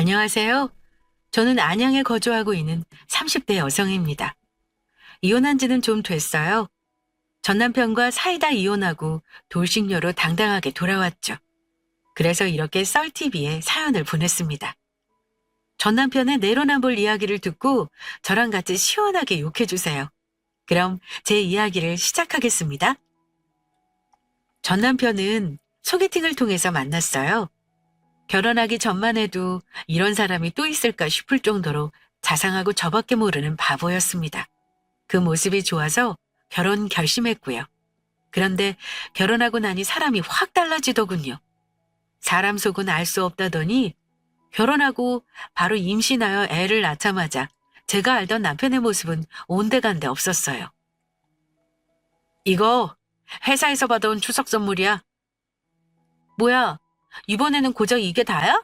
안녕하세요. 저는 안양에 거주하고 있는 30대 여성입니다. 이혼한 지는 좀 됐어요. 전 남편과 사이다 이혼하고 돌싱녀로 당당하게 돌아왔죠. 그래서 이렇게 썰TV에 사연을 보냈습니다. 전 남편의 내로남불 이야기를 듣고 저랑 같이 시원하게 욕해주세요. 그럼 제 이야기를 시작하겠습니다. 전 남편은 소개팅을 통해서 만났어요. 결혼하기 전만 해도 이런 사람이 또 있을까 싶을 정도로 자상하고 저밖에 모르는 바보였습니다. 그 모습이 좋아서 결혼 결심했고요. 그런데 결혼하고 나니 사람이 확 달라지더군요. 사람 속은 알 수 없다더니 결혼하고 바로 임신하여 애를 낳자마자 제가 알던 남편의 모습은 온데간데 없었어요. 이거 회사에서 받아온 추석 선물이야. 뭐야, 이번에는 고작 이게 다야?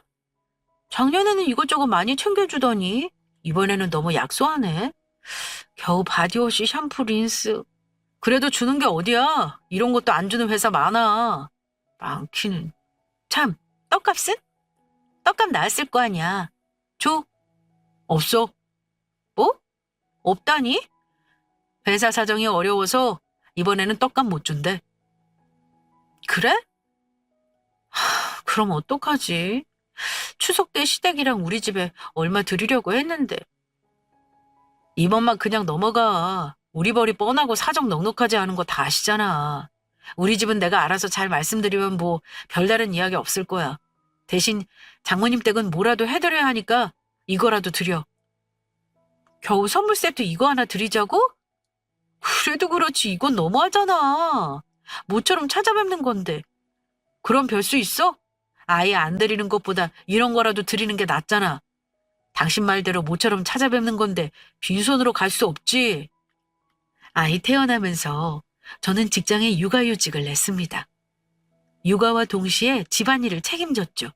작년에는 이것저것 많이 챙겨주더니 이번에는 너무 약소하네. 겨우 바디워시, 샴푸, 린스. 그래도 주는 게 어디야? 이런 것도 안 주는 회사 많아. 많기는. 참, 떡값은? 떡값 나왔을 거 아니야. 줘. 없어. 뭐? 없다니? 회사 사정이 어려워서 이번에는 떡값 못 준대. 그래? 그럼 어떡하지? 추석 때 시댁이랑 우리 집에 얼마 드리려고 했는데. 이번만 그냥 넘어가. 우리 벌이 뻔하고 사정 넉넉하지 않은 거 다 아시잖아. 우리 집은 내가 알아서 잘 말씀드리면 뭐 별다른 이야기 없을 거야. 대신 장모님 댁은 뭐라도 해드려야 하니까 이거라도 드려. 겨우 선물 세트 이거 하나 드리자고? 그래도 그렇지 이건 너무하잖아. 모처럼 찾아뵙는 건데. 그럼 별 수 있어? 아예 안 드리는 것보다 이런 거라도 드리는 게 낫잖아. 당신 말대로 모처럼 찾아뵙는 건데 빈손으로 갈 수 없지. 아이 태어나면서 저는 직장에 육아휴직을 냈습니다. 육아와 동시에 집안일을 책임졌죠.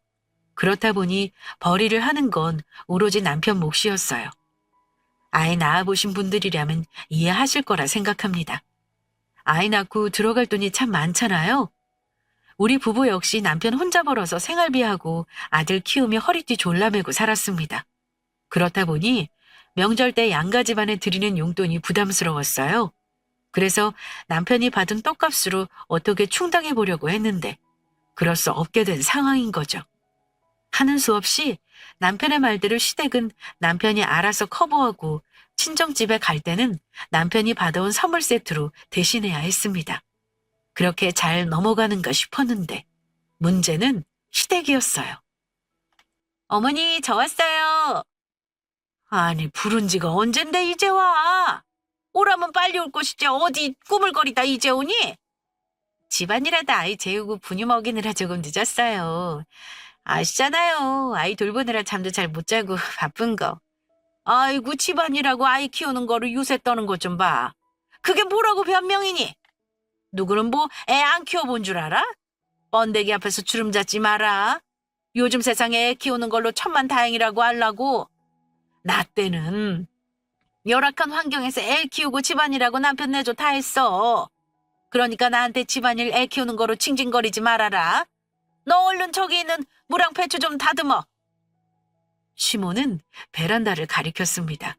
그렇다 보니 벌이를 하는 건 오로지 남편 몫이었어요. 아이 낳아보신 분들이라면 이해하실 거라 생각합니다. 아이 낳고 들어갈 돈이 참 많잖아요. 우리 부부 역시 남편 혼자 벌어서 생활비하고 아들 키우며 허리띠 졸라매고 살았습니다. 그렇다 보니 명절 때 양가 집안에 드리는 용돈이 부담스러웠어요. 그래서 남편이 받은 떡값으로 어떻게 충당해 보려고 했는데 그럴 수 없게 된 상황인 거죠. 하는 수 없이 남편의 말대로 시댁은 남편이 알아서 커버하고 친정집에 갈 때는 남편이 받아온 선물 세트로 대신해야 했습니다. 그렇게 잘 넘어가는가 싶었는데 문제는 시댁이었어요. 어머니, 저 왔어요. 아니, 부른 지가 언젠데 이제 와. 오라면 빨리 올 것이지 어디 꾸물거리다 이제 오니? 집안일하다 아이 재우고 분유 먹이느라 조금 늦었어요. 아시잖아요. 아이 돌보느라 잠도 잘 못 자고 바쁜 거. 아이고 집안일하고 아이 키우는 거를 유세 떠는 것 좀 봐. 그게 뭐라고 변명이니? 누구는 뭐 애 안 키워본 줄 알아? 번데기 앞에서 주름 잡지 마라. 요즘 세상에 애 키우는 걸로 천만다행이라고 하려고. 나 때는 열악한 환경에서 애 키우고 집안일하고 남편 내조 다 했어. 그러니까 나한테 집안일 애 키우는 거로 징징거리지 말아라. 너 얼른 저기 있는 무랑 배추 좀 다듬어. 시모는 베란다를 가리켰습니다.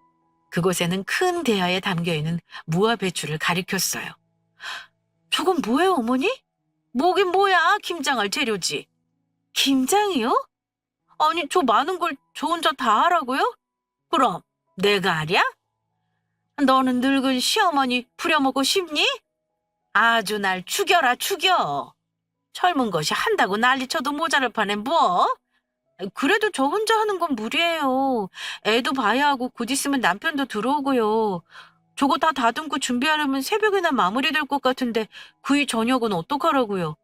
그곳에는 큰 대야에 담겨있는 무와 배추를 가리켰어요. 저건 뭐예요, 어머니? 뭐긴 뭐야, 김장할 재료지. 김장이요? 아니, 저 많은 걸 저 혼자 다 하라고요? 그럼 내가 하랴? 너는 늙은 시어머니 부려먹고 싶니? 아주 날 죽여라, 죽여. 젊은 것이 한다고 난리쳐도 모자랄 판에 뭐? 그래도 저 혼자 하는 건 무리예요. 애도 봐야 하고 곧 있으면 남편도 들어오고요. 저거 다 다듬고 준비하려면 새벽이나 마무리될 것 같은데 그이 저녁은 어떡하라고요?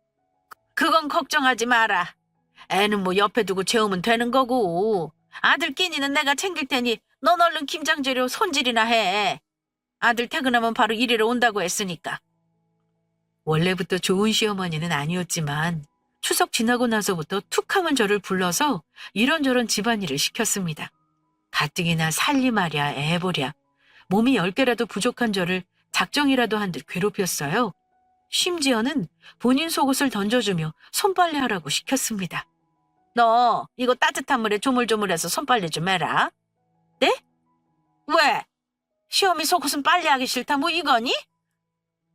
그건 걱정하지 마라. 애는 뭐 옆에 두고 재우면 되는 거고. 아들 끼니는 내가 챙길 테니 넌 얼른 김장재료 손질이나 해. 아들 퇴근하면 바로 이리로 온다고 했으니까. 원래부터 좋은 시어머니는 아니었지만 추석 지나고 나서부터 툭 하면 저를 불러서 이런저런 집안일을 시켰습니다. 가뜩이나 살림하랴 애보랴 몸이 10개라도 부족한 저를 작정이라도 한 듯 괴롭혔어요. 심지어는 본인 속옷을 던져주며 손빨래 하라고 시켰습니다. 너 이거 따뜻한 물에 조물조물해서 손빨래 좀 해라. 네? 왜? 시험이 속옷은 빨래하기 싫다 뭐 이거니?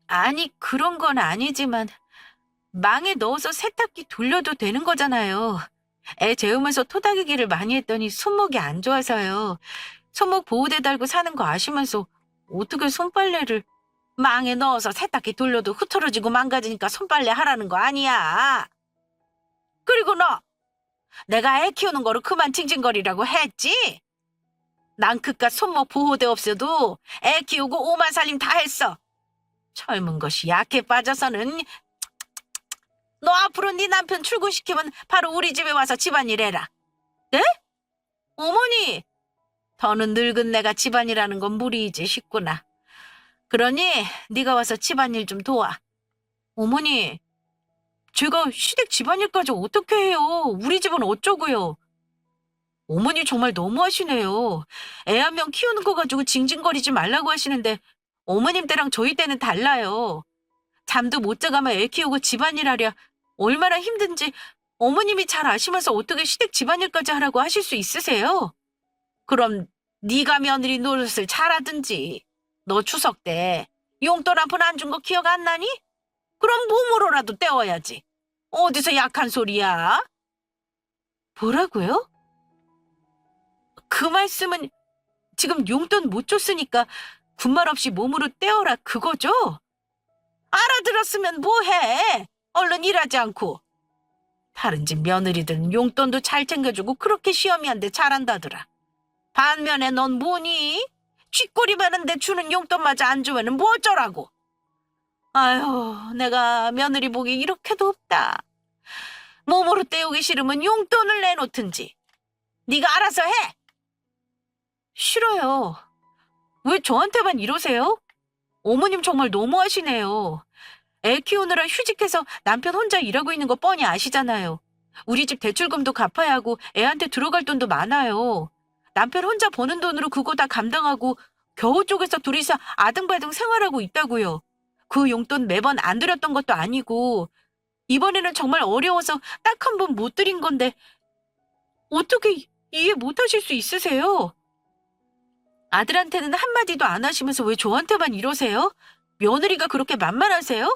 아니 그런 건 아니지만 망에 넣어서 세탁기 돌려도 되는 거잖아요. 애 재우면서 토닥이기를 많이 했더니 손목이 안 좋아서요. 손목 보호대 달고 사는 거 아시면서 어떻게 손빨래를 망에 넣어서 세탁기 돌려도 흐트러지고 망가지니까 손빨래 하라는 거 아니야. 그리고 너 내가 애 키우는 거로 그만 징징거리라고 했지? 난 그깟 손목 보호대 없어도 애 키우고 오만 살림 다 했어. 젊은 것이 약해 빠져서는. 너 앞으로 네 남편 출근시키면 바로 우리 집에 와서 집안일 해라. 네? 어머니! 더는 늙은 내가 집안일하는 건 무리이지 싶구나. 그러니 네가 와서 집안일 좀 도와. 어머니, 제가 시댁 집안일까지 어떻게 해요? 우리 집은 어쩌고요? 어머니 정말 너무하시네요. 애 한 명 키우는 거 가지고 징징거리지 말라고 하시는데 어머님 때랑 저희 때는 달라요. 잠도 못 자가며 애 키우고 집안일 하랴 얼마나 힘든지 어머님이 잘 아시면서 어떻게 시댁 집안일까지 하라고 하실 수 있으세요? 그럼 네가 며느리 노릇을 잘하든지. 너 추석 때 용돈 한 푼 안 준 거 기억 안 나니? 그럼 몸으로라도 때워야지. 어디서 약한 소리야? 뭐라고요? 그 말씀은 지금 용돈 못 줬으니까 군말 없이 몸으로 떼어라 그거죠? 알아들었으면 뭐해? 얼른 일하지 않고. 다른 집 며느리들은 용돈도 잘 챙겨주고 그렇게 시어미한테 잘한다더라. 반면에 넌 뭐니? 쥐꼬리 많은데 주는 용돈마저 안 주면은 뭐 어쩌라고? 아휴, 내가 며느리 복이 이렇게도 없다. 몸으로 때우기 싫으면 용돈을 내놓든지. 네가 알아서 해. 싫어요. 왜 저한테만 이러세요? 어머님 정말 너무하시네요. 애 키우느라 휴직해서 남편 혼자 일하고 있는 거 뻔히 아시잖아요. 우리 집 대출금도 갚아야 하고 애한테 들어갈 돈도 많아요. 남편 혼자 버는 돈으로 그거 다 감당하고 겨우 쪽에서 둘이서 아등바등 생활하고 있다고요. 그 용돈 매번 안 드렸던 것도 아니고 이번에는 정말 어려워서 딱 한 번 못 드린 건데 어떻게 이해 못 하실 수 있으세요? 아들한테는 한마디도 안 하시면서 왜 저한테만 이러세요? 며느리가 그렇게 만만하세요?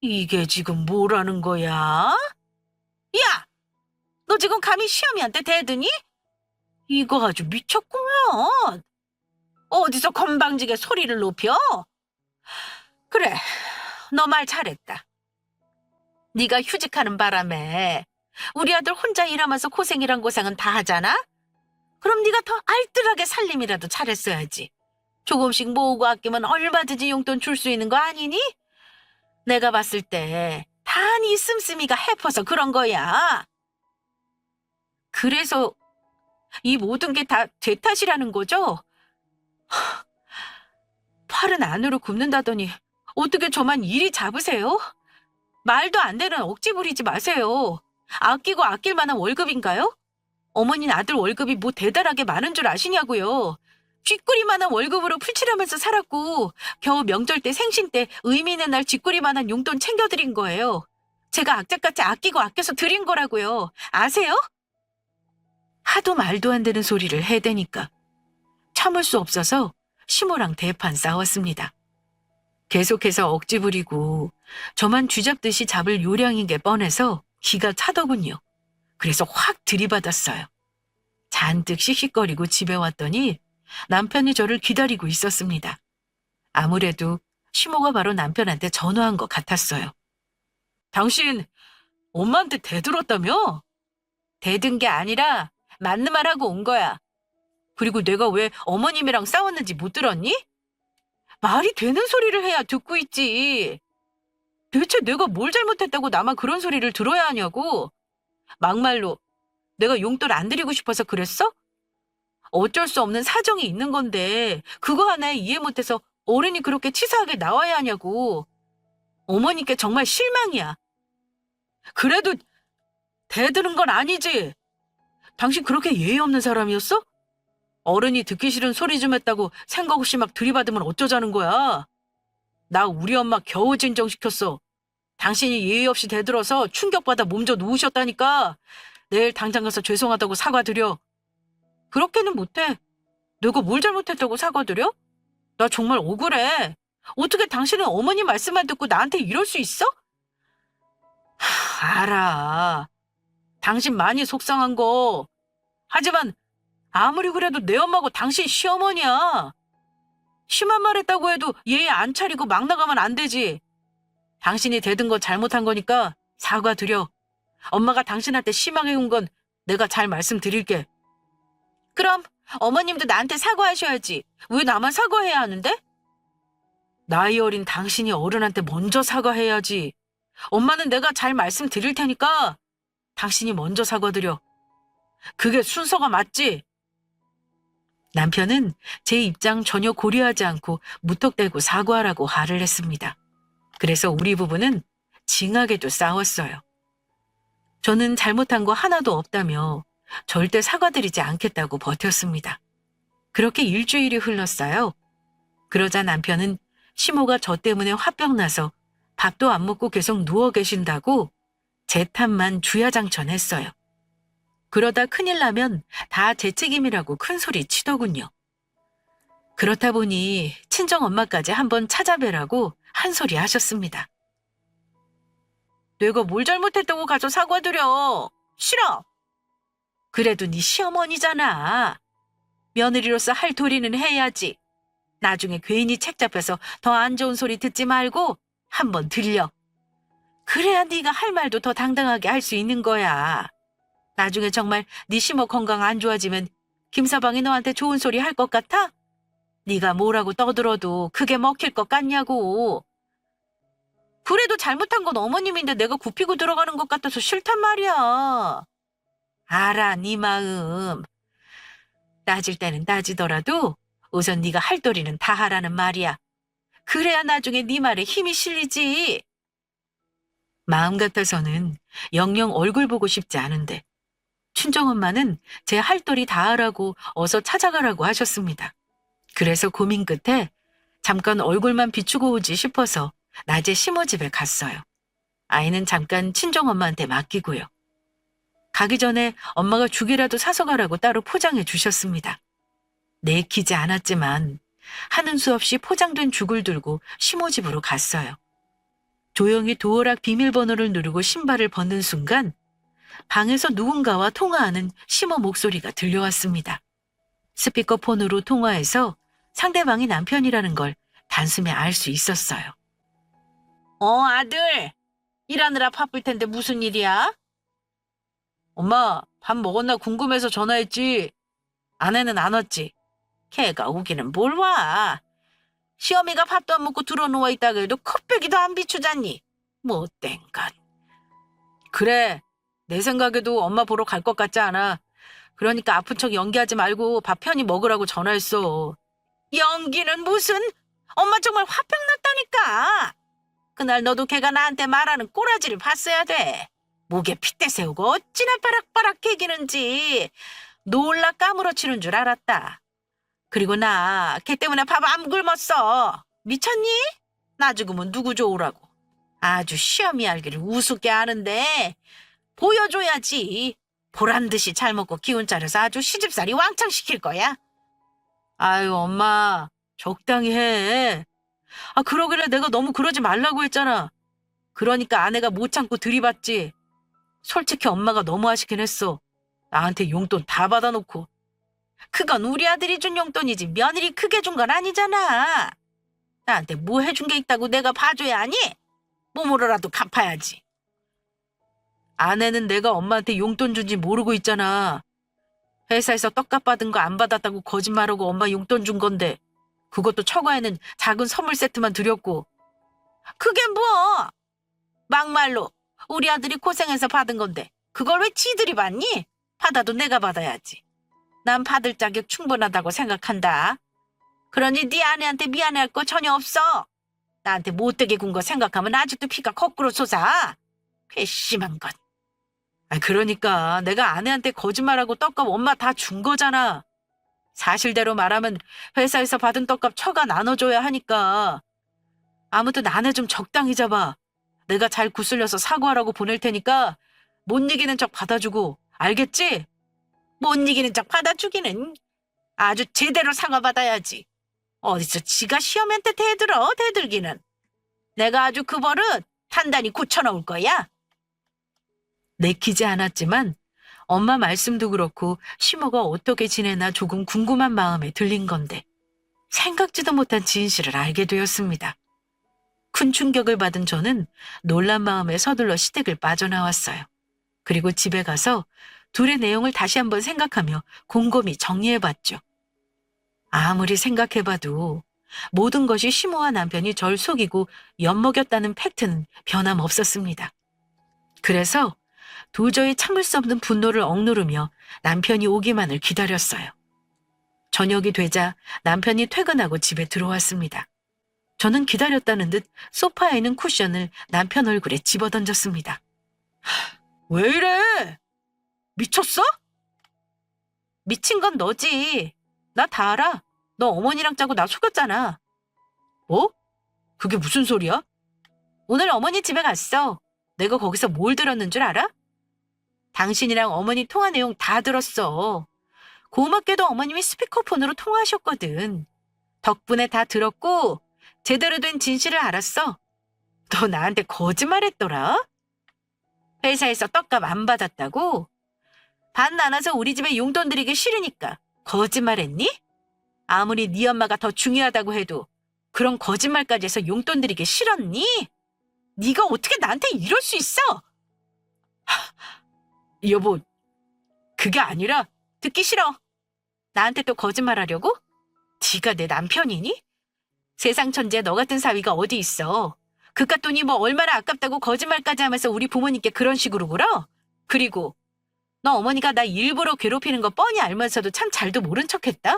이게 지금 뭐라는 거야? 야! 너 지금 감히 시어미한테 대드니? 이거 아주 미쳤구먼. 어디서 건방지게 소리를 높여? 그래, 너 말 잘했다. 네가 휴직하는 바람에 우리 아들 혼자 일하면서 고생이란 고생은 다 하잖아? 그럼 네가 더 알뜰하게 살림이라도 잘했어야지. 조금씩 모으고 아끼면 얼마든지 용돈 줄 수 있는 거 아니니? 내가 봤을 때 다 네 씀씀이가 해퍼서 그런 거야. 그래서 이 모든 게 다 제 탓이라는 거죠? 팔은 안으로 굽는다더니 어떻게 저만 이리 잡으세요? 말도 안 되는 억지 부리지 마세요. 아끼고 아낄 만한 월급인가요? 어머니는 아들 월급이 뭐 대단하게 많은 줄 아시냐고요. 쥐꼬리만한 월급으로 풀칠하면서 살았고 겨우 명절 때 생신 때 의미 있는 날 쥐꼬리만한 용돈 챙겨드린 거예요. 제가 악착같이 아끼고 아껴서 드린 거라고요. 아세요? 하도 말도 안 되는 소리를 해대니까 참을 수 없어서 시모랑 대판 싸웠습니다. 계속해서 억지 부리고 저만 쥐잡듯이 잡을 요량인 게 뻔해서 기가 차더군요. 그래서 확 들이받았어요. 잔뜩 씩씩거리고 집에 왔더니 남편이 저를 기다리고 있었습니다. 아무래도 시모가 바로 남편한테 전화한 것 같았어요. 당신 엄마한테 대들었다며? 대든 게 아니라 맞는 말 하고 온 거야. 그리고 내가 왜 어머님이랑 싸웠는지 못 들었니? 말이 되는 소리를 해야 듣고 있지. 대체 내가 뭘 잘못했다고 나만 그런 소리를 들어야 하냐고. 막말로 내가 용돈 안 드리고 싶어서 그랬어? 어쩔 수 없는 사정이 있는 건데 그거 하나에 이해 못해서 어른이 그렇게 치사하게 나와야 하냐고. 어머니께 정말 실망이야. 그래도 대드는 건 아니지. 당신 그렇게 예의 없는 사람이었어? 어른이 듣기 싫은 소리 좀 했다고 생각 없이 막 들이받으면 어쩌자는 거야. 나 우리 엄마 겨우 진정시켰어. 당신이 예의 없이 대들어서 충격받아 몸져 누우셨다니까. 내일 당장 가서 죄송하다고 사과드려. 그렇게는 못해. 내가 뭘 잘못했다고 사과드려? 나 정말 억울해. 어떻게 당신은 어머니 말씀만 듣고 나한테 이럴 수 있어? 알아. 당신 많이 속상한 거. 하지만 아무리 그래도 내 엄마고 당신 시어머니야. 심한 말 했다고 해도 예의 안 차리고 막 나가면 안 되지. 당신이 대든 거 잘못한 거니까 사과드려. 엄마가 당신한테 심하게 군 건 내가 잘 말씀드릴게. 그럼 어머님도 나한테 사과하셔야지. 왜 나만 사과해야 하는데? 나이 어린 당신이 어른한테 먼저 사과해야지. 엄마는 내가 잘 말씀드릴 테니까 당신이 먼저 사과드려. 그게 순서가 맞지? 남편은 제 입장 전혀 고려하지 않고 무턱대고 사과하라고 화를 냈습니다. 그래서 우리 부부는 징하게도 싸웠어요. 저는 잘못한 거 하나도 없다며 절대 사과드리지 않겠다고 버텼습니다. 그렇게 일주일이 흘렀어요. 그러자 남편은 시모가 저 때문에 화병 나서 밥도 안 먹고 계속 누워 계신다고 제 탓만 주야장천했어요. 그러다 큰일 나면 다 제 책임이라고 큰 소리 치더군요. 그렇다 보니 친정엄마까지 한번 찾아뵈라고 한 소리 하셨습니다. 내가 뭘 잘못했다고 가서 사과드려. 싫어. 그래도 네 시어머니잖아. 며느리로서 할 도리는 해야지. 나중에 괜히 책 잡혀서 더 안 좋은 소리 듣지 말고 한번 들려. 그래야 네가 할 말도 더 당당하게 할 수 있는 거야. 나중에 정말 네 시모 건강 안 좋아지면 김서방이 너한테 좋은 소리 할 것 같아? 네가 뭐라고 떠들어도 그게 먹힐 것 같냐고. 그래도 잘못한 건 어머님인데 내가 굽히고 들어가는 것 같아서 싫단 말이야. 알아, 네 마음. 따질 때는 따지더라도 우선 네가 할 도리는 다 하라는 말이야. 그래야 나중에 네 말에 힘이 실리지. 마음 같아서는 영영 얼굴 보고 싶지 않은데 친정엄마는 제 할 도리 다 하라고 어서 찾아가라고 하셨습니다. 그래서 고민 끝에 잠깐 얼굴만 비추고 오지 싶어서 낮에 시모 집에 갔어요. 아이는 잠깐 친정엄마한테 맡기고요. 가기 전에 엄마가 죽이라도 사서 가라고 따로 포장해 주셨습니다. 내키지 않았지만 하는 수 없이 포장된 죽을 들고 시모 집으로 갔어요. 조용히 도어락 비밀번호를 누르고 신발을 벗는 순간 방에서 누군가와 통화하는 시모 목소리가 들려왔습니다. 스피커폰으로 통화해서 상대방이 남편이라는 걸 단숨에 알 수 있었어요. 아들. 일하느라 바쁠 텐데 무슨 일이야? 엄마, 밥 먹었나 궁금해서 전화했지. 아내는 안 왔지? 걔가 오기는 뭘 와. 시어미가 밥도 안 먹고 들어누워 있다가 해도 컵배기도 안 비추잖니. 못된 것. 그래, 내 생각에도 엄마 보러 갈 것 같지 않아. 그러니까 아픈 척 연기하지 말고 밥 편히 먹으라고 전화했어. 연기는 무슨? 엄마 정말 화병 났다니까. 그날 너도 걔가 나한테 말하는 꼬라지를 봤어야 돼. 목에 핏대 세우고 어찌나 바락바락 개기는지 놀라 까무러치는 줄 알았다. 그리고 나 걔 때문에 밥 안 굶었어. 미쳤니? 나 죽으면 누구 좋으라고. 아주 시험이 알기를 우습게 아는데 보여줘야지. 보란듯이 잘 먹고 기운 차려서 아주 시집살이 왕창 시킬 거야. 아유 엄마 적당히 해. 그러길래 내가 너무 그러지 말라고 했잖아. 그러니까 아내가 못 참고 들이받지. 솔직히 엄마가 너무 하시긴 했어. 나한테 용돈 다 받아놓고. 그건 우리 아들이 준 용돈이지 며느리 크게 준 건 아니잖아. 나한테 뭐 해준 게 있다고 내가 봐줘야 하니? 몸으로라도 갚아야지. 아내는 내가 엄마한테 용돈 준지 모르고 있잖아. 회사에서 떡값 받은 거 안 받았다고 거짓말하고 엄마 용돈 준 건데 그것도 처가에는 작은 선물 세트만 드렸고. 그게 뭐? 막말로 우리 아들이 고생해서 받은 건데 그걸 왜 지들이 받니? 받아도 내가 받아야지. 난 받을 자격 충분하다고 생각한다. 그러니 네 아내한테 미안해할 거 전혀 없어. 나한테 못되게 군 거 생각하면 아직도 피가 거꾸로 솟아. 괘씸한 것. 그러니까 내가 아내한테 거짓말하고 떡값 엄마 다 준 거잖아. 사실대로 말하면 회사에서 받은 떡값 처가 나눠줘야 하니까. 아무튼 아내 좀 적당히 잡아. 내가 잘 구슬려서 사과하라고 보낼 테니까 못 이기는 척 받아주고 알겠지? 못 이기는 척 받아주기는 아주 제대로 사과받아야지. 어디서 지가 시험한테 대들기는. 내가 아주 그 버릇 단단히 고쳐놓을 거야. 내키지 않았지만 엄마 말씀도 그렇고 시모가 어떻게 지내나 조금 궁금한 마음에 들린 건데 생각지도 못한 진실을 알게 되었습니다. 큰 충격을 받은 저는 놀란 마음에 서둘러 시댁을 빠져나왔어요. 그리고 집에 가서 둘의 내용을 다시 한번 생각하며 곰곰이 정리해봤죠. 아무리 생각해봐도 모든 것이 시모와 남편이 절 속이고 엿먹였다는 팩트는 변함없었습니다. 그래서 도저히 참을 수 없는 분노를 억누르며 남편이 오기만을 기다렸어요. 저녁이 되자 남편이 퇴근하고 집에 들어왔습니다. 저는 기다렸다는 듯 소파에 있는 쿠션을 남편 얼굴에 집어던졌습니다. 왜 이래? 미쳤어? 미친 건 너지. 나 다 알아. 너 어머니랑 짜고 나 속였잖아. 뭐? 그게 무슨 소리야? 오늘 어머니 집에 갔어. 내가 거기서 뭘 들었는 줄 알아? 당신이랑 어머니 통화 내용 다 들었어. 고맙게도 어머님이 스피커폰으로 통화하셨거든. 덕분에 다 들었고 제대로 된 진실을 알았어. 너 나한테 거짓말했더라? 회사에서 떡값 안 받았다고? 반 나눠서 우리 집에 용돈 드리기 싫으니까 거짓말했니? 아무리 네 엄마가 더 중요하다고 해도 그런 거짓말까지 해서 용돈 드리기 싫었니? 네가 어떻게 나한테 이럴 수 있어? 여보, 그게 아니라 듣기 싫어. 나한테 또 거짓말하려고? 네가 내 남편이니? 세상 천지에 너 같은 사위가 어디 있어. 그깟 돈이 뭐 얼마나 아깝다고 거짓말까지 하면서 우리 부모님께 그런 식으로 굴어? 그리고 너 어머니가 나 일부러 괴롭히는 거 뻔히 알면서도 참 잘도 모른 척했다?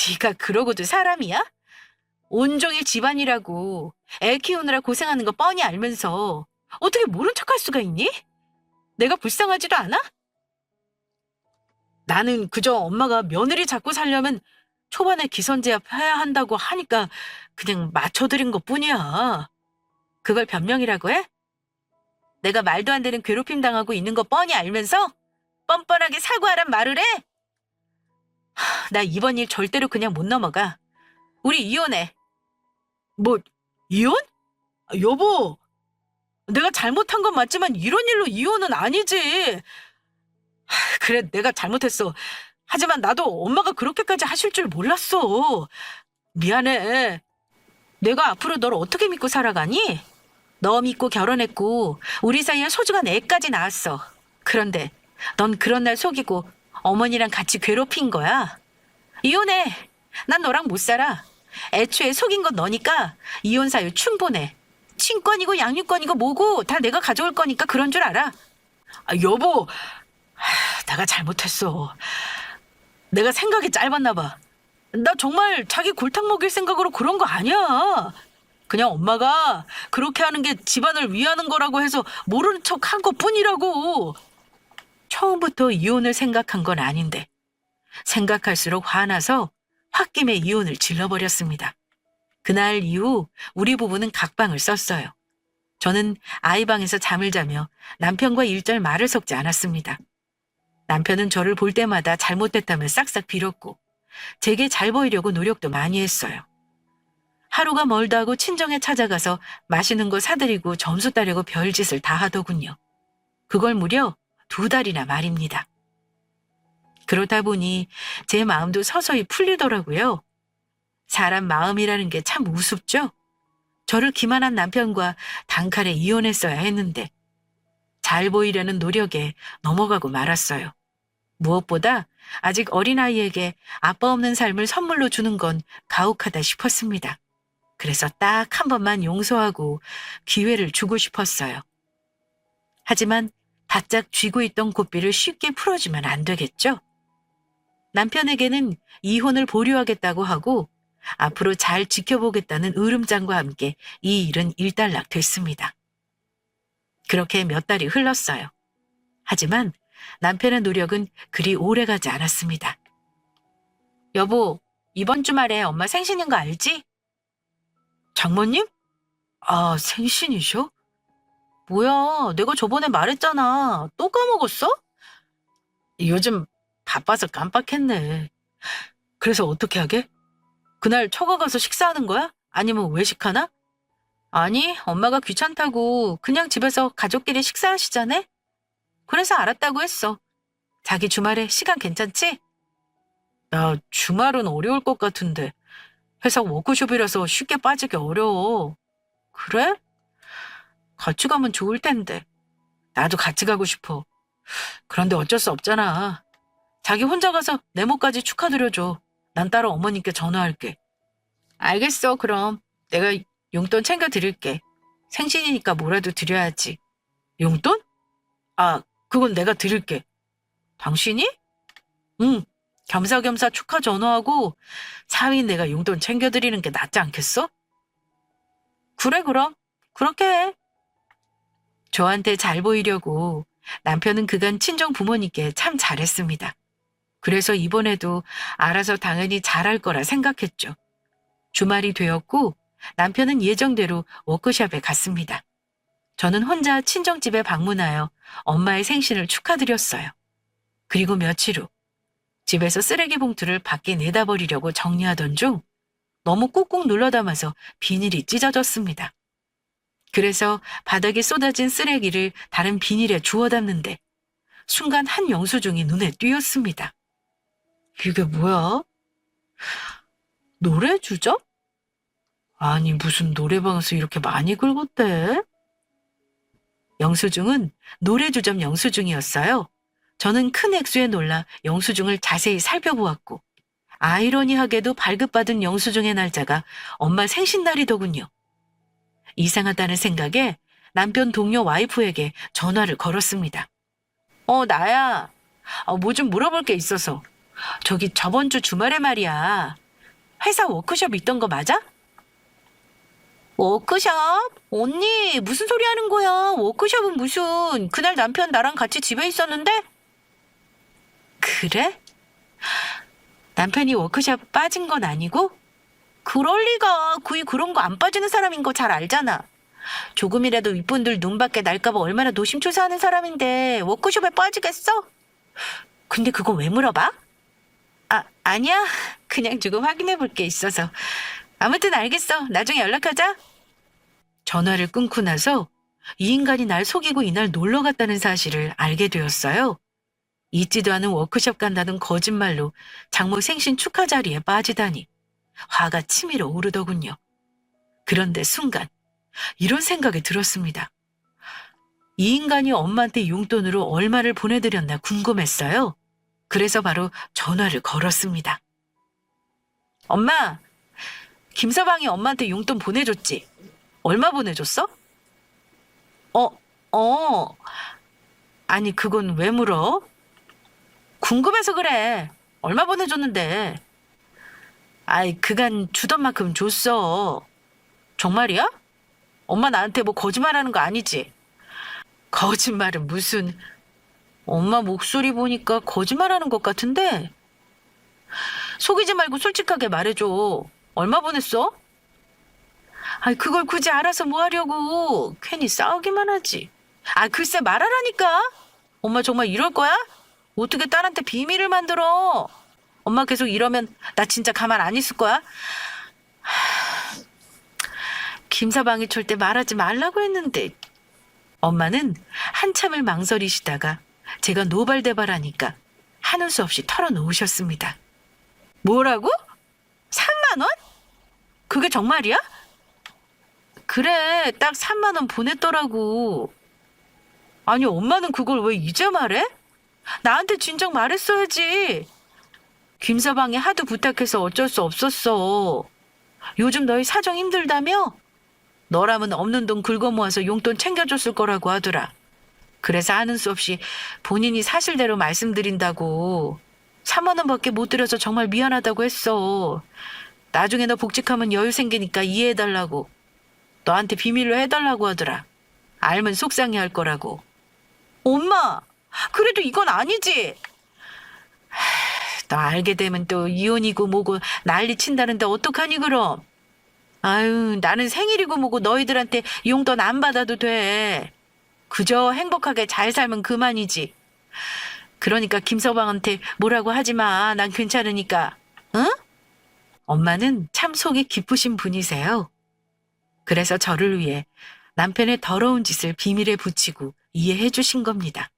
네가 그러고도 사람이야? 온종일 집안이라고 애 키우느라 고생하는 거 뻔히 알면서 어떻게 모른 척할 수가 있니? 내가 불쌍하지도 않아? 나는 그저 엄마가 며느리 잡고 살려면 초반에 기선제압 해야 한다고 하니까 그냥 맞춰드린 것뿐이야. 그걸 변명이라고 해? 내가 말도 안 되는 괴롭힘 당하고 있는 거 뻔히 알면서 뻔뻔하게 사과하란 말을 해? 나 이번 일 절대로 그냥 못 넘어가. 우리 이혼해. 뭐, 이혼? 여보, 내가 잘못한 건 맞지만 이런 일로 이혼은 아니지. 그래, 내가 잘못했어. 하지만 나도 엄마가 그렇게까지 하실 줄 몰랐어. 미안해. 내가 앞으로 널 어떻게 믿고 살아가니? 너 믿고 결혼했고 우리 사이에 소중한 애까지 낳았어. 그런데 넌 그런 날 속이고 어머니랑 같이 괴롭힌 거야. 이혼해. 난 너랑 못 살아. 애초에 속인 건 너니까 이혼 사유 충분해. 친권이고 양육권이고 뭐고 다 내가 가져올 거니까 그런 줄 알아. 여보, 내가 잘못했어. 내가 생각이 짧았나 봐. 나 정말 자기 골탕 먹일 생각으로 그런 거 아니야. 그냥 엄마가 그렇게 하는 게 집안을 위하는 거라고 해서 모르는 척 한 것뿐이라고. 처음부터 이혼을 생각한 건 아닌데 생각할수록 화나서 홧김에 이혼을 질러버렸습니다. 그날 이후 우리 부부는 각방을 썼어요. 저는 아이 방에서 잠을 자며 남편과 일절 말을 섞지 않았습니다. 남편은 저를 볼 때마다 잘못됐다며 싹싹 빌었고 제게 잘 보이려고 노력도 많이 했어요. 하루가 멀다 하고 친정에 찾아가서 맛있는 거 사드리고 점수 따려고 별짓을 다 하더군요. 그걸 무려 2달이나 말입니다. 그러다 보니 제 마음도 서서히 풀리더라고요. 사람 마음이라는 게 참 우습죠? 저를 기만한 남편과 단칼에 이혼했어야 했는데 잘 보이려는 노력에 넘어가고 말았어요. 무엇보다 아직 어린아이에게 아빠 없는 삶을 선물로 주는 건 가혹하다 싶었습니다. 그래서 딱 한 번만 용서하고 기회를 주고 싶었어요. 하지만 바짝 쥐고 있던 고삐를 쉽게 풀어주면 안 되겠죠? 남편에게는 이혼을 보류하겠다고 하고 앞으로 잘 지켜보겠다는 으름장과 함께 이 일은 일단락됐습니다. 그렇게 몇 달이 흘렀어요. 하지만 남편의 노력은 그리 오래가지 않았습니다. 여보, 이번 주말에 엄마 생신인 거 알지? 장모님? 아, 생신이셔? 뭐야, 내가 저번에 말했잖아. 또 까먹었어? 요즘 바빠서 깜빡했네. 그래서 어떻게 하게? 그날 처가 가서 식사하는 거야? 아니면 외식하나? 아니, 엄마가 귀찮다고 그냥 집에서 가족끼리 식사하시자네? 그래서 알았다고 했어. 자기 주말에 시간 괜찮지? 나 주말은 어려울 것 같은데. 회사 워크숍이라서 쉽게 빠지기 어려워. 그래? 같이 가면 좋을 텐데. 나도 같이 가고 싶어. 그런데 어쩔 수 없잖아. 자기 혼자 가서 내 몫까지 축하드려줘. 난 따로 어머님께 전화할게. 알겠어, 그럼. 내가 용돈 챙겨드릴게. 생신이니까 뭐라도 드려야지. 용돈? 아, 그건 내가 드릴게. 당신이? 응. 겸사겸사 축하 전화하고 사위인 내가 용돈 챙겨드리는 게 낫지 않겠어? 그래, 그럼. 그렇게 해. 저한테 잘 보이려고 남편은 그간 친정 부모님께 참 잘했습니다. 그래서 이번에도 알아서 당연히 잘할 거라 생각했죠. 주말이 되었고 남편은 예정대로 워크숍에 갔습니다. 저는 혼자 친정집에 방문하여 엄마의 생신을 축하드렸어요. 그리고 며칠 후 집에서 쓰레기 봉투를 밖에 내다 버리려고 정리하던 중 너무 꾹꾹 눌러 담아서 비닐이 찢어졌습니다. 그래서 바닥에 쏟아진 쓰레기를 다른 비닐에 주워 담는데 순간 한 영수증이 눈에 띄었습니다. 이게 뭐야? 노래 주죠? 아니, 무슨 노래방에서 이렇게 많이 긁었대? 영수증은 노래주점 영수증이었어요. 저는 큰 액수에 놀라 영수증을 자세히 살펴보았고 아이러니하게도 발급받은 영수증의 날짜가 엄마 생신날이더군요. 이상하다는 생각에 남편 동료 와이프에게 전화를 걸었습니다. 나야. 뭐 좀 물어볼 게 있어서. 저기 저번 주 주말에 말이야. 회사 워크숍 있던 거 맞아? 워크숍? 언니, 무슨 소리 하는 거야? 워크숍은 무슨. 그날 남편 나랑 같이 집에 있었는데? 그래? 남편이 워크숍 빠진 건 아니고? 그럴 리가. 그이 그런 거 안 빠지는 사람인 거 잘 알잖아. 조금이라도 윗분들 눈밖에 날까봐 얼마나 노심초사하는 사람인데 워크숍에 빠지겠어? 근데 그건 왜 물어봐? 아니야. 그냥 조금 확인해 볼 게 있어서. 아무튼 알겠어. 나중에 연락하자. 전화를 끊고 나서 이 인간이 날 속이고 이날 놀러 갔다는 사실을 알게 되었어요. 있지도 않은 워크숍 간다는 거짓말로 장모 생신 축하 자리에 빠지다니 화가 치밀어 오르더군요. 그런데 순간 이런 생각이 들었습니다. 이 인간이 엄마한테 용돈으로 얼마를 보내드렸나 궁금했어요. 그래서 바로 전화를 걸었습니다. 엄마, 김서방이 엄마한테 용돈 보내줬지? 얼마 보내줬어? 아니 그건 왜 물어? 궁금해서 그래. 얼마 보내줬는데? 아이, 그간 주던 만큼 줬어. 정말이야? 엄마 나한테 뭐 거짓말하는 거 아니지? 거짓말은 무슨. 엄마 목소리 보니까 거짓말하는 것 같은데? 속이지 말고 솔직하게 말해줘. 얼마 보냈어? 아이, 그걸 굳이 알아서 뭐 하려고. 괜히 싸우기만 하지. 글쎄 말하라니까. 엄마 정말 이럴 거야? 어떻게 딸한테 비밀을 만들어? 엄마 계속 이러면 나 진짜 가만 안 있을 거야? 김서방이 절대 말하지 말라고 했는데. 엄마는 한참을 망설이시다가 제가 노발대발하니까 하는 수 없이 털어놓으셨습니다. 뭐라고? 3만 원? 그게 정말이야? 그래, 딱 3만 원 보냈더라고. 아니, 엄마는 그걸 왜 이제 말해? 나한테 진작 말했어야지. 김서방이 하도 부탁해서 어쩔 수 없었어. 요즘 너희 사정 힘들다며? 너라면 없는 돈 긁어 모아서 용돈 챙겨줬을 거라고 하더라. 그래서 하는 수 없이 본인이 사실대로 말씀드린다고. 3만 원밖에 못 드려서 정말 미안하다고 했어. 나중에 너 복직하면 여유 생기니까 이해해달라고. 너한테 비밀로 해달라고 하더라. 알면 속상해할 거라고. 엄마, 그래도 이건 아니지. 너 알게 되면 또 이혼이고 뭐고 난리 친다는데 어떡하니 그럼. 아유, 나는 생일이고 뭐고 너희들한테 용돈 안 받아도 돼. 그저 행복하게 잘 살면 그만이지. 그러니까 김서방한테 뭐라고 하지 마. 난 괜찮으니까. 응? 엄마는 참 속이 깊으신 분이세요. 그래서 저를 위해 남편의 더러운 짓을 비밀에 붙이고 이해해 주신 겁니다.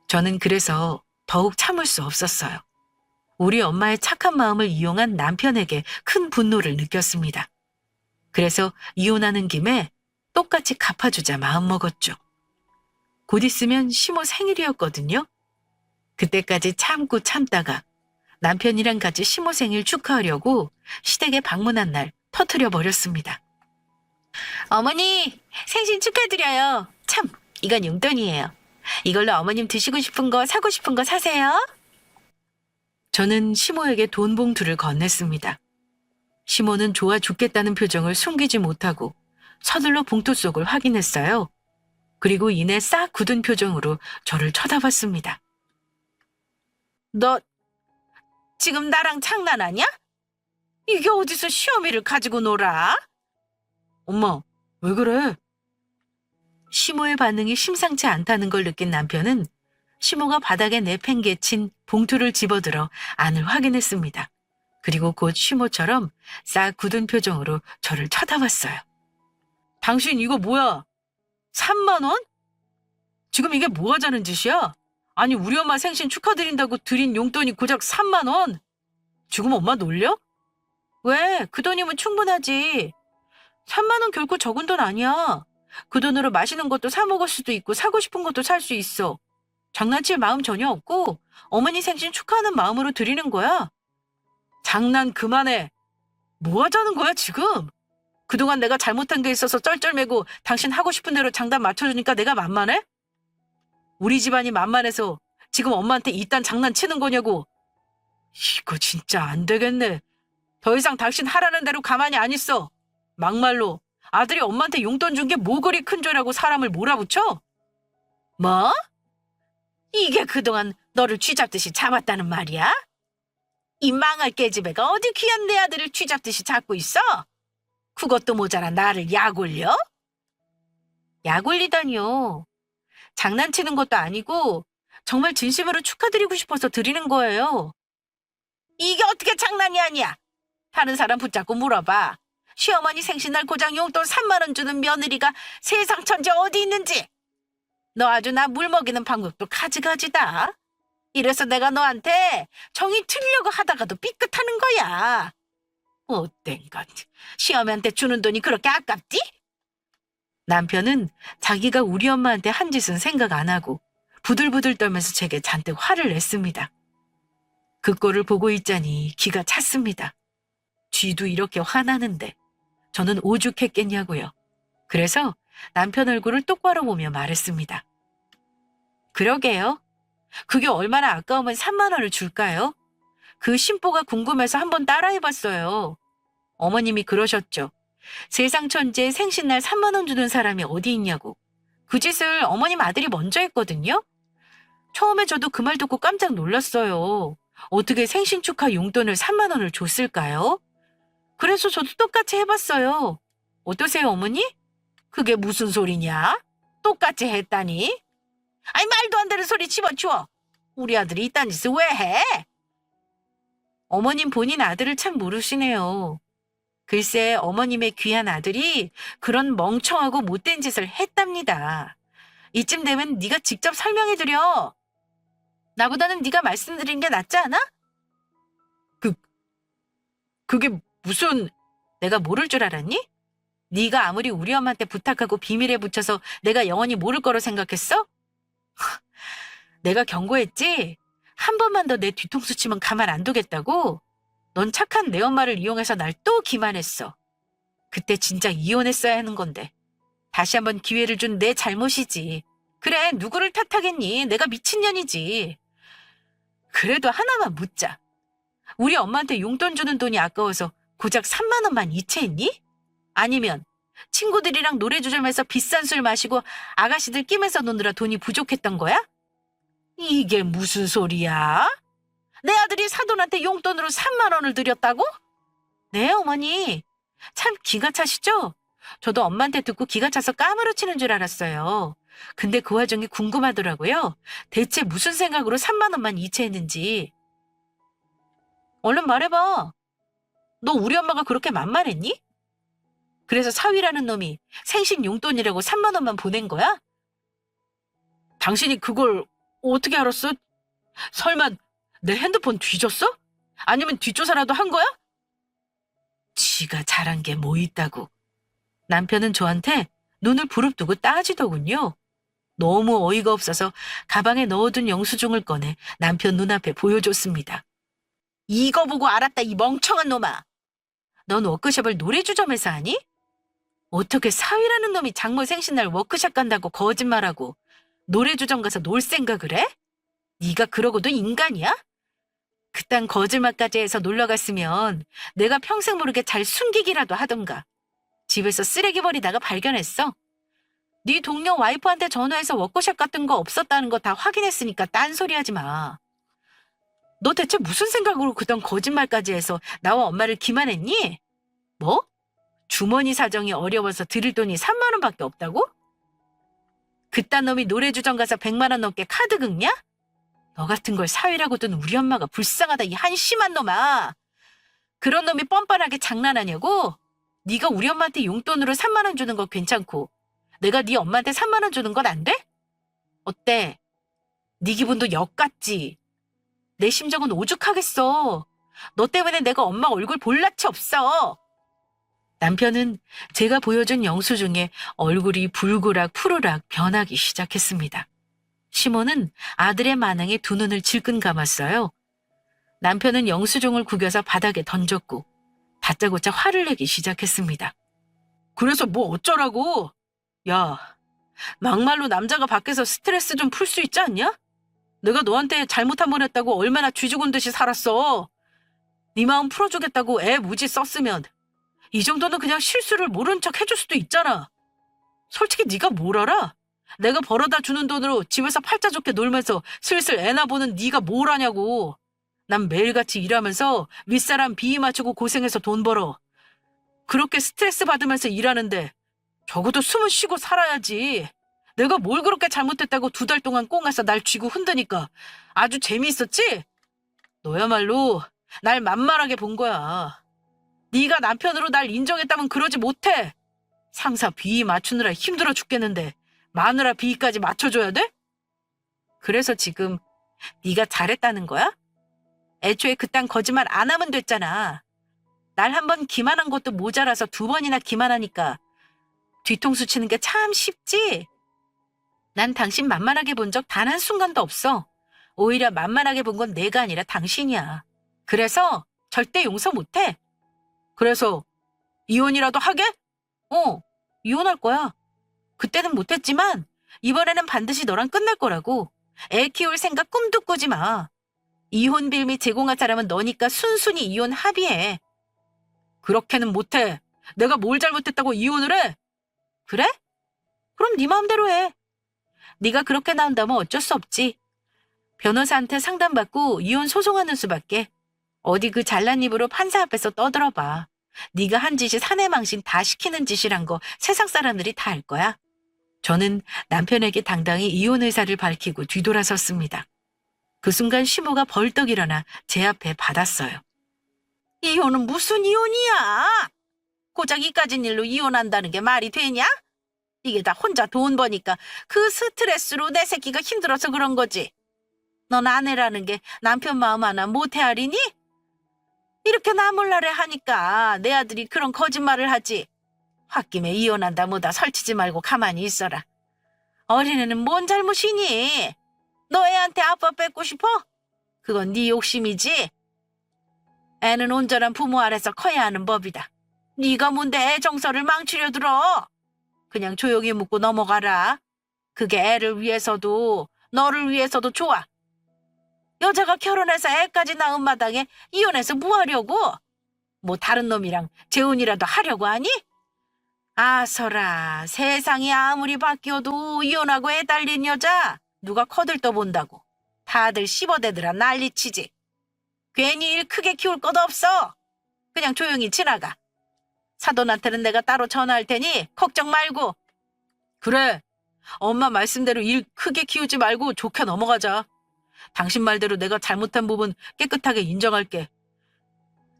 저는 그래서 더욱 참을 수 없었어요. 우리 엄마의 착한 마음을 이용한 남편에게 큰 분노를 느꼈습니다. 그래서 이혼하는 김에 똑같이 갚아주자 마음먹었죠. 곧 있으면 시모 생일이었거든요. 그때까지 참고 참다가 남편이랑 같이 시모 생일 축하하려고 시댁에 방문한 날 터뜨려 버렸습니다. 어머니, 생신 축하드려요. 참, 이건 용돈이에요. 이걸로 어머님 드시고 싶은 거, 사고 싶은 거 사세요. 저는 시모에게 돈 봉투를 건넸습니다. 시모는 좋아 죽겠다는 표정을 숨기지 못하고 서둘러 봉투 속을 확인했어요. 그리고 이내 싹 굳은 표정으로 저를 쳐다봤습니다. 너 지금 나랑 장난하냐? 이게 어디서 시어미를 가지고 놀아? 엄마, 왜 그래? 시모의 반응이 심상치 않다는 걸 느낀 남편은 시모가 바닥에 내팽개친 봉투를 집어들어 안을 확인했습니다. 그리고 곧 시모처럼 싹 굳은 표정으로 저를 쳐다봤어요. 당신 이거 뭐야? 3만 원? 지금 이게 뭐 하자는 짓이야? 아니 우리 엄마 생신 축하드린다고 드린 용돈이 고작 3만 원? 지금 엄마 놀려? 왜? 그 돈이면 충분하지. 3만 원 결코 적은 돈 아니야. 그 돈으로 맛있는 것도 사 먹을 수도 있고 사고 싶은 것도 살 수 있어. 장난칠 마음 전혀 없고 어머니 생신 축하하는 마음으로 드리는 거야. 장난 그만해. 뭐 하자는 거야 지금? 그동안 내가 잘못한 게 있어서 쩔쩔매고 당신 하고 싶은 대로 장단 맞춰주니까 내가 만만해? 우리 집안이 만만해서 지금 엄마한테 이딴 장난치는 거냐고. 이거 진짜 안 되겠네. 더 이상 당신 하라는 대로 가만히 안 있어. 막말로 아들이 엄마한테 용돈 준 게 뭐 그리 큰 죄라고 사람을 몰아붙여? 뭐? 이게 그동안 너를 쥐잡듯이 잡았다는 말이야? 이 망할 깨집애가 어디 귀한 내 아들을 쥐잡듯이 잡고 있어? 그것도 모자라 나를 약 올려? 약 올리다니요. 장난치는 것도 아니고 정말 진심으로 축하드리고 싶어서 드리는 거예요. 이게 어떻게 장난이 아니야? 다른 사람 붙잡고 물어봐. 시어머니 생신날 고장 용돈 3만 원 주는 며느리가 세상 천지 어디 있는지. 너 아주 나 물먹이는 방법도 가지가지다. 이래서 내가 너한테 정이 틀려고 하다가도 삐끗하는 거야. 못된 것. 시어머니한테 주는 돈이 그렇게 아깝디? 남편은 자기가 우리 엄마한테 한 짓은 생각 안 하고 부들부들 떨면서 제게 잔뜩 화를 냈습니다. 그 꼴을 보고 있자니 기가 찼습니다. 쥐도 이렇게 화나는데 저는 오죽했겠냐고요. 그래서 남편 얼굴을 똑바로 보며 말했습니다. 그러게요. 그게 얼마나 아까우면 3만 원을 줄까요? 그 심보가 궁금해서 한번 따라해봤어요. 어머님이 그러셨죠. 세상 천지에 생신날 3만 원 주는 사람이 어디 있냐고. 그 짓을 어머님 아들이 먼저 했거든요. 처음에 저도 그 말 듣고 깜짝 놀랐어요. 어떻게 생신 축하 용돈을 3만 원을 줬을까요? 그래서 저도 똑같이 해봤어요. 어떠세요, 어머니? 그게 무슨 소리냐? 똑같이 했다니? 아니, 말도 안 되는 소리 집어치워. 우리 아들이 이딴 짓을 왜 해? 어머님 본인 아들을 참 모르시네요. 글쎄 어머님의 귀한 아들이 그런 멍청하고 못된 짓을 했답니다. 이쯤 되면 네가 직접 설명해드려. 나보다는 네가 말씀드린 게 낫지 않아? 그게 무슨... 내가 모를 줄 알았니? 네가 아무리 우리 엄마한테 부탁하고 비밀에 붙여서 내가 영원히 모를 거로 생각했어? 내가 경고했지? 한 번만 더 내 뒤통수 치면 가만 안 두겠다고? 넌 착한 내 엄마를 이용해서 날 또 기만했어. 그때 진짜 이혼했어야 하는 건데. 다시 한번 기회를 준 내 잘못이지. 그래, 누구를 탓하겠니? 내가 미친년이지. 그래도 하나만 묻자. 우리 엄마한테 용돈 주는 돈이 아까워서 고작 3만 원만 이체했니? 아니면 친구들이랑 노래 조절하면서 비싼 술 마시고 아가씨들 끼면서 노느라 돈이 부족했던 거야? 이게 무슨 소리야? 내 아들이 사돈한테 용돈으로 3만 원을 드렸다고? 네, 어머니. 참 기가 차시죠? 저도 엄마한테 듣고 기가 차서 까무러치는 줄 알았어요. 근데 그 와중에 궁금하더라고요. 대체 무슨 생각으로 3만 원만 이체했는지. 얼른 말해봐. 너 우리 엄마가 그렇게 만만했니? 그래서 사위라는 놈이 생신 용돈이라고 3만 원만 보낸 거야? 당신이 그걸 어떻게 알았어? 설마 내 핸드폰 뒤졌어? 아니면 뒷조사라도 한 거야? 지가 잘한 게 뭐 있다고. 남편은 저한테 눈을 부릅뜨고 따지더군요. 너무 어이가 없어서 가방에 넣어둔 영수증을 꺼내 남편 눈앞에 보여줬습니다. 이거 보고 알았다, 이 멍청한 놈아. 넌 워크숍을 노래주점에서 하니? 어떻게 사위라는 놈이 장모 생신날 워크숍 간다고 거짓말하고 노래주점 가서 놀 생각을 해? 네가 그러고도 인간이야? 그딴 거짓말까지 해서 놀러 갔으면 내가 평생 모르게 잘 숨기기라도 하던가. 집에서 쓰레기 버리다가 발견했어. 네 동료 와이프한테 전화해서 워크숍 같은 거 없었다는 거 다 확인했으니까 딴소리 하지 마. 너 대체 무슨 생각으로 그딴 거짓말까지 해서 나와 엄마를 기만했니? 뭐? 주머니 사정이 어려워서 드릴 돈이 3만 원밖에 없다고? 그딴 놈이 노래주점 가서 100만 원 넘게 카드 긁냐? 너 같은 걸 사위라고 둔 우리 엄마가 불쌍하다, 이 한심한 놈아. 그런 놈이 뻔뻔하게 장난하냐고? 네가 우리 엄마한테 용돈으로 3만 원 주는 건 괜찮고 내가 네 엄마한테 3만 원 주는 건 안 돼? 어때? 네 기분도 역 같지? 내 심정은 오죽하겠어. 너 때문에 내가 엄마 얼굴 볼 낯이 없어. 남편은 제가 보여준 영수증에 얼굴이 불그락 푸르락 변하기 시작했습니다. 시몬은 아들의 만행에 두 눈을 질끈 감았어요. 남편은 영수증을 구겨서 바닥에 던졌고 다짜고짜 화를 내기 시작했습니다. 그래서 뭐 어쩌라고? 야, 막말로 남자가 밖에서 스트레스 좀 풀 수 있지 않냐? 내가 너한테 잘못 한 번 했다고 얼마나 쥐죽은 듯이 살았어. 네 마음 풀어주겠다고 애 무지 썼으면 이 정도는 그냥 실수를 모른 척 해줄 수도 있잖아. 솔직히 네가 뭘 알아? 내가 벌어다 주는 돈으로 집에서 팔자 좋게 놀면서 슬슬 애나 보는 네가 뭘 아냐고. 난 매일같이 일하면서 윗사람 비위 맞추고 고생해서 돈 벌어. 그렇게 스트레스 받으면서 일하는데 적어도 숨은 쉬고 살아야지. 내가 뭘 그렇게 잘못했다고 2달 동안 꽁해서 날 쥐고 흔드니까 아주 재미있었지? 너야말로 날 만만하게 본 거야. 네가 남편으로 날 인정했다면 그러지 못해. 상사 비위 맞추느라 힘들어 죽겠는데 마누라 비위까지 맞춰줘야 돼? 그래서 지금 네가 잘했다는 거야? 애초에 그딴 거짓말 안 하면 됐잖아. 날 한 번 기만한 것도 모자라서 2번이나 기만하니까 뒤통수 치는 게 참 쉽지? 난 당신 만만하게 본 적 단 한순간도 없어. 오히려 만만하게 본 건 내가 아니라 당신이야. 그래서 절대 용서 못해. 그래서 이혼이라도 하게? 이혼할 거야. 그때는 못했지만 이번에는 반드시 너랑 끝날 거라고. 애 키울 생각 꿈도 꾸지 마. 이혼 빌미 제공한 사람은 너니까 순순히 이혼 합의해. 그렇게는 못해. 내가 뭘 잘못했다고 이혼을 해? 그래? 그럼 네 마음대로 해. 네가 그렇게 나온다면 어쩔 수 없지. 변호사한테 상담받고 이혼 소송하는 수밖에. 어디 그 잘난 입으로 판사 앞에서 떠들어봐. 네가 한 짓이 사내망신 다 시키는 짓이란 거 세상 사람들이 다 알 거야. 저는 남편에게 당당히 이혼 의사를 밝히고 뒤돌아섰습니다. 그 순간 시모가 벌떡 일어나 제 앞에 받았어요. 이혼은 무슨 이혼이야? 고작 이까진 일로 이혼한다는 게 말이 되냐? 이게 다 혼자 돈 버니까 그 스트레스로 내 새끼가 힘들어서 그런 거지. 넌 아내라는 게 남편 마음 하나 못 헤아리니? 이렇게 나 몰라래 하니까 내 아들이 그런 거짓말을 하지. 홧김에 이혼한다 뭐다 설치지 말고 가만히 있어라. 어린애는 뭔 잘못이니? 너 애한테 아빠 뺏고 싶어? 그건 네 욕심이지. 애는 온전한 부모 아래서 커야 하는 법이다. 네가 뭔데 애 정서를 망치려 들어? 그냥 조용히 묻고 넘어가라. 그게 애를 위해서도 너를 위해서도 좋아. 여자가 결혼해서 애까지 낳은 마당에 이혼해서 뭐 하려고? 뭐 다른 놈이랑 재혼이라도 하려고 하니? 아서라, 세상이 아무리 바뀌어도 이혼하고 애 딸린 여자 누가 거들떠본다고. 다들 씹어대더라 난리치지. 괜히 일 크게 키울 것 없어. 그냥 조용히 지나가. 사돈한테는 내가 따로 전화할 테니 걱정 말고. 그래, 엄마 말씀대로 일 크게 키우지 말고 좋게 넘어가자. 당신 말대로 내가 잘못한 부분 깨끗하게 인정할게.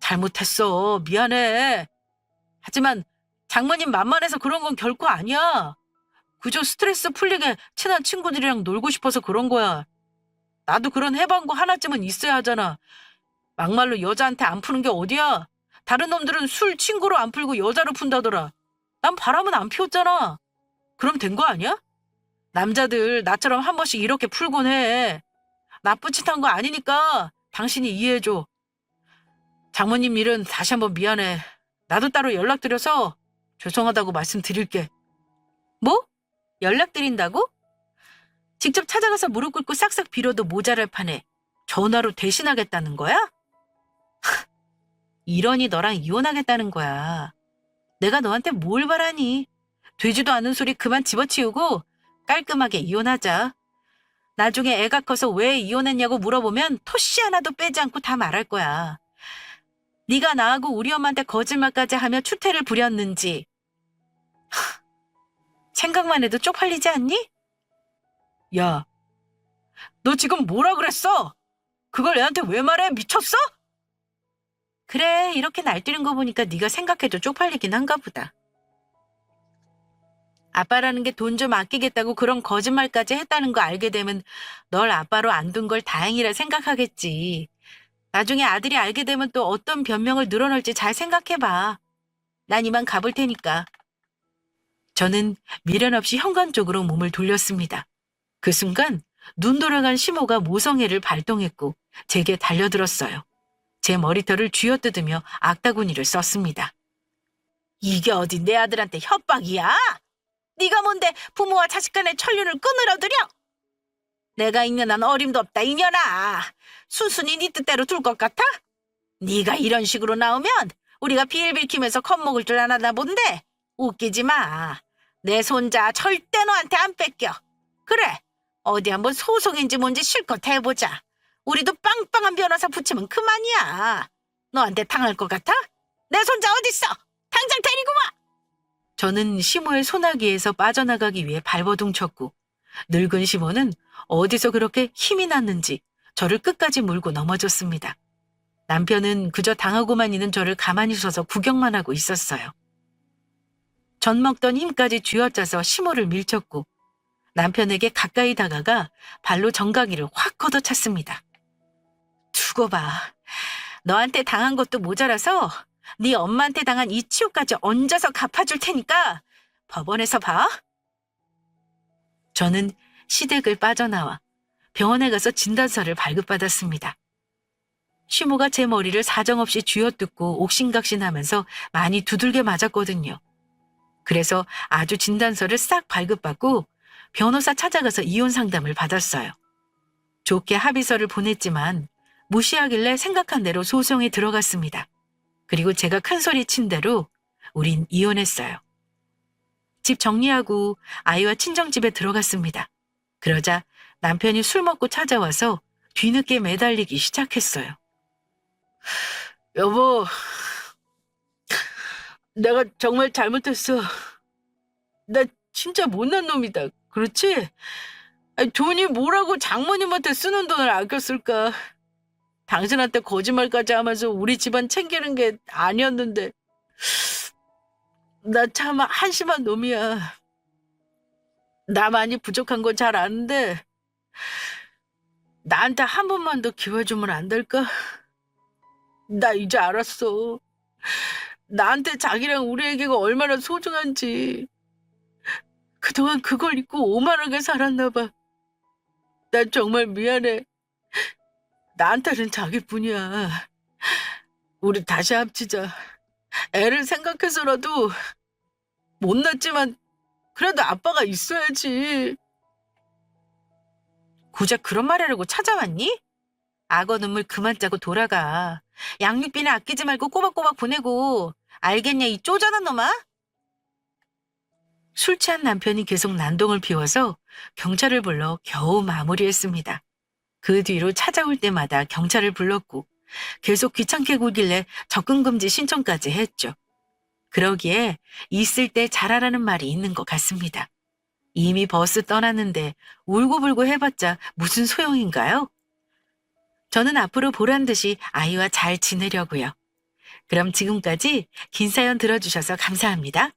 잘못했어. 미안해. 하지만 장모님 만만해서 그런 건 결코 아니야. 그저 스트레스 풀리게 친한 친구들이랑 놀고 싶어서 그런 거야. 나도 그런 해방구 하나쯤은 있어야 하잖아. 막말로 여자한테 안 푸는 게 어디야? 다른 놈들은 술 친구로 안 풀고 여자로 푼다더라. 난 바람은 안 피웠잖아. 그럼 된 거 아니야? 남자들 나처럼 한 번씩 이렇게 풀곤 해. 나쁜 짓 한 거 아니니까 당신이 이해해줘. 장모님 일은 다시 한번 미안해. 나도 따로 연락드려서 죄송하다고 말씀드릴게. 뭐? 연락드린다고? 직접 찾아가서 무릎 꿇고 싹싹 빌어도 모자랄 판에 전화로 대신하겠다는 거야? 이러니 너랑 이혼하겠다는 거야. 내가 너한테 뭘 바라니? 되지도 않은 소리 그만 집어치우고 깔끔하게 이혼하자. 나중에 애가 커서 왜 이혼했냐고 물어보면 토씨 하나도 빼지 않고 다 말할 거야. 네가 나하고 우리 엄마한테 거짓말까지 하며 추태를 부렸는지. 생각만 해도 쪽팔리지 않니? 야, 너 지금 뭐라 그랬어? 그걸 애한테 왜 말해? 미쳤어? 그래, 이렇게 날뛰는 거 보니까 네가 생각해도 쪽팔리긴 한가 보다. 아빠라는 게 돈 좀 아끼겠다고 그런 거짓말까지 했다는 거 알게 되면 널 아빠로 안 둔 걸 다행이라 생각하겠지. 나중에 아들이 알게 되면 또 어떤 변명을 늘어놓을지 잘 생각해봐. 난 이만 가볼 테니까. 저는 미련 없이 현관 쪽으로 몸을 돌렸습니다. 그 순간 눈 돌아간 시모가 모성애를 발동했고 제게 달려들었어요. 제 머리털을 쥐어뜯으며 악다구니를 썼습니다. 이게 어디 내 아들한테 협박이야? 네가 뭔데 부모와 자식 간의 천륜을 끊으려 들여? 내가 있는 한 어림도 없다 이년아. 순순히 네 뜻대로 둘 것 같아? 네가 이런 식으로 나오면 우리가 빌빌 키면서 겁먹을 줄 아나 본데. 웃기지 마. 내 손자 절대 너한테 안 뺏겨. 그래, 어디 한번 소송인지 뭔지 실컷 해보자. 우리도 빵빵한 변호사 붙이면 그만이야. 너한테 당할 것 같아? 내 손자 어딨어? 당장 데리고 와! 저는 시모의 소나기에서 빠져나가기 위해 발버둥 쳤고 늙은 시모는 어디서 그렇게 힘이 났는지 저를 끝까지 물고 넘어졌습니다. 남편은 그저 당하고만 있는 저를 가만히 서서 구경만 하고 있었어요. 전 먹던 힘까지 쥐어짜서 시모를 밀쳤고 남편에게 가까이 다가가 발로 정강이를 확 걷어찼습니다. 두고 봐. 너한테 당한 것도 모자라서 네 엄마한테 당한 이 치욕까지 얹어서 갚아줄 테니까 법원에서 봐. 저는 시댁을 빠져나와 병원에 가서 진단서를 발급받았습니다. 시모가 제 머리를 사정없이 쥐어뜯고 옥신각신하면서 많이 두들겨 맞았거든요. 그래서 아주 진단서를 싹 발급받고 변호사 찾아가서 이혼 상담을 받았어요. 좋게 합의서를 보냈지만 무시하길래 생각한 대로 소송에 들어갔습니다. 그리고 제가 큰 소리 친 대로 우린 이혼했어요. 집 정리하고 아이와 친정집에 들어갔습니다. 그러자 남편이 술 먹고 찾아와서 뒤늦게 매달리기 시작했어요. 여보, 내가 정말 잘못했어. 나 진짜 못난 놈이다. 그렇지? 아니, 돈이 뭐라고 장모님한테 쓰는 돈을 아꼈을까? 당신한테 거짓말까지 하면서 우리 집안 챙기는 게 아니었는데 나 참 한심한 놈이야. 나 많이 부족한 건 잘 아는데 나한테 한 번만 더 기회 주면 안 될까? 나 이제 알았어. 나한테 자기랑 우리 애기가 얼마나 소중한지. 그동안 그걸 잊고 오만하게 살았나 봐. 난 정말 미안해. 나한테는 자기뿐이야. 우리 다시 합치자. 애를 생각해서라도 못났지만 그래도 아빠가 있어야지. 고작 그런 말 하려고 찾아왔니? 악어 눈물 그만 짜고 돌아가. 양육비는 아끼지 말고 꼬박꼬박 보내고. 알겠냐 이 쪼잔한 놈아? 술 취한 남편이 계속 난동을 피워서 경찰을 불러 겨우 마무리했습니다. 그 뒤로 찾아올 때마다 경찰을 불렀고 계속 귀찮게 굴길래 접근금지 신청까지 했죠. 그러기에 있을 때 잘하라는 말이 있는 것 같습니다. 이미 버스 떠났는데 울고불고 해봤자 무슨 소용인가요? 저는 앞으로 보란 듯이 아이와 잘 지내려고요. 그럼 지금까지 긴 사연 들어주셔서 감사합니다.